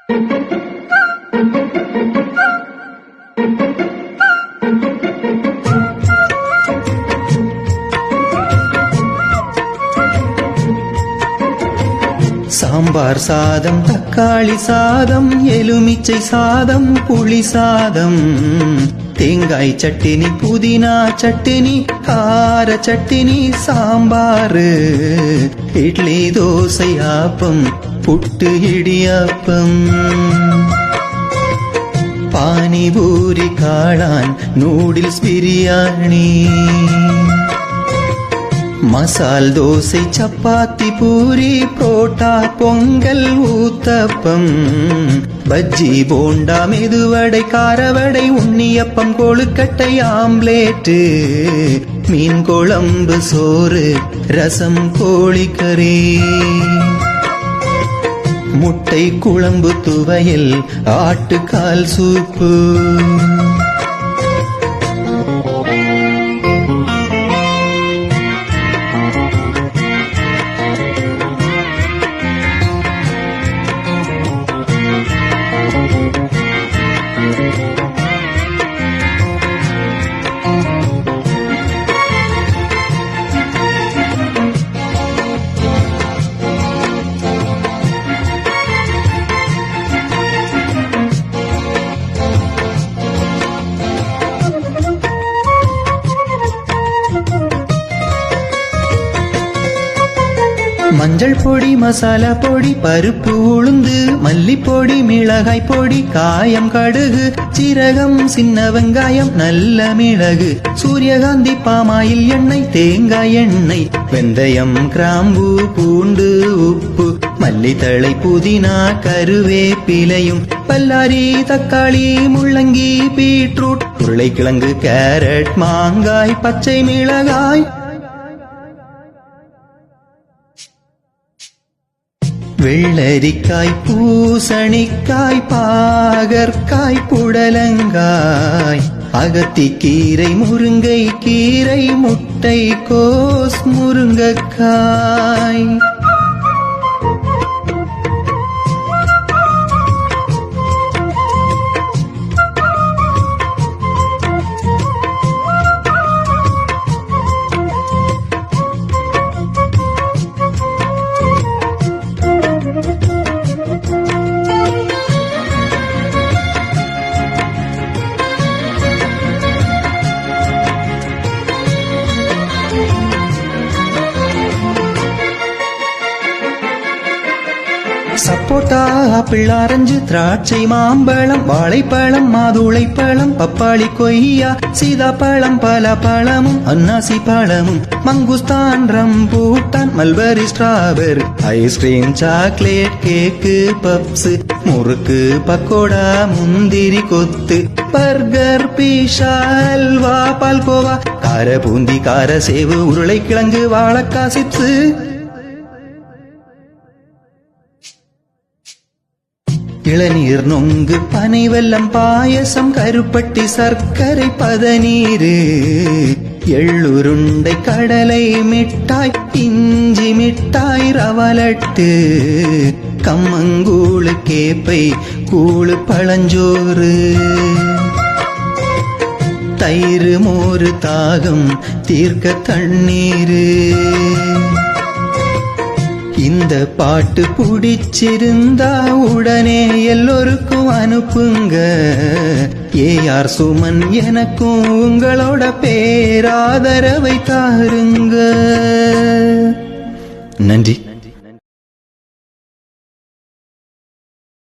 சாம்பார் சாதம், தக்காளி சாதம், எலுமிச்சை சாதம், புளி சாதம், தேங்காய் சட்டினி, புதினா சட்டினி, கார சட்டினி, சாம்பார், இட்லி, தோசை, ஆப்பம், புட்டு, இடியாப்பம், பானிபூரி, காளான், நூடில்ஸ், பிரியாணி, மசால் தோசை, சப்பாத்தி, பூரி, புரோட்டா, பொங்கல், ஊத்தப்பம், பஜ்ஜி, போண்டா, மெதுவடை, காரவடை, உண்ணியப்பம், கொழுக்கட்டை, ஆம்லேட்டு, மீன் குழம்பு, சோறு, ரசம், கோழிக்கறி, முட்டை குழம்பு, துவையல், ஆட்டுக்கால் சூப்பு. மஞ்சள் பொடி, மசாலா பொடி, பருப்பு, உளுந்து, மல்லிப்பொடி, மிளகாய் பொடி, காயம், கடுகு, சீரகம், சின்ன வெங்காயம், நல்ல மிளகு, சூரியகாந்தி, பாமாயில் எண்ணெய், தேங்காய் எண்ணெய், வெந்தயம், கிராம்பு, பூண்டு, உப்பு, மல்லித்தழை, புதினா, கருவேப்பிலையும், பல்லாரி, தக்காளி, முள்ளங்கி, பீட்ரூட், உருளைக்கிழங்கு, கேரட், மாங்காய், பச்சை மிளகாய், வெள்ளரிக்காய், பூசணிக்காய், பாகற்காய், புடலங்காய், அகத்திக்கீரை, முருங்கை கீரை, முட்டை கோஸ், முருங்கக்காய், சப்போட்டா, ஆப்பிள், ஆரஞ்சு, திராட்சை, மாம்பழம், வாழைப்பழம், மாதுளைப்பழம், பப்பாளி, கொய்யா, சீதாப்பழம், பலாப்பழமும், அன்னாசி பழமும், மங்குஸ்தான், ரம்பூட்டான், mulberry, strawberry, ice cream, chocolate, cake, puffs, murukku, pakoda, முந்திரி கொத்து, பர்கர், பீஷா, அல்வா, பால்கோவா, கார பூந்தி, கார சேவு, உருளைக்கிழங்கு, வாழைக்காய் சிப்ஸ், இளநீர், நொங்கு, பனை வெல்லம், பாயசம், கருப்பட்டி, சர்க்கரை, பதநீரு, எள்ளுருண்டை, கடலை மிட்டாய், இஞ்சி மிட்டாய், ரவலட்டு, கம்மங்கூழு, கேப்பை கூழு, பழஞ்சோறு, தயிர், மோரு, தாகம் தீர்க்க தண்ணீரு. இந்த பாட்டு பிடிச்சிருந்தா உடனே எல்லோருக்கும் அனுப்புங்க. ஏஆர் சுமன் எனக்கும் உங்களோட பேராதரவை தாருங்க. நன்றி.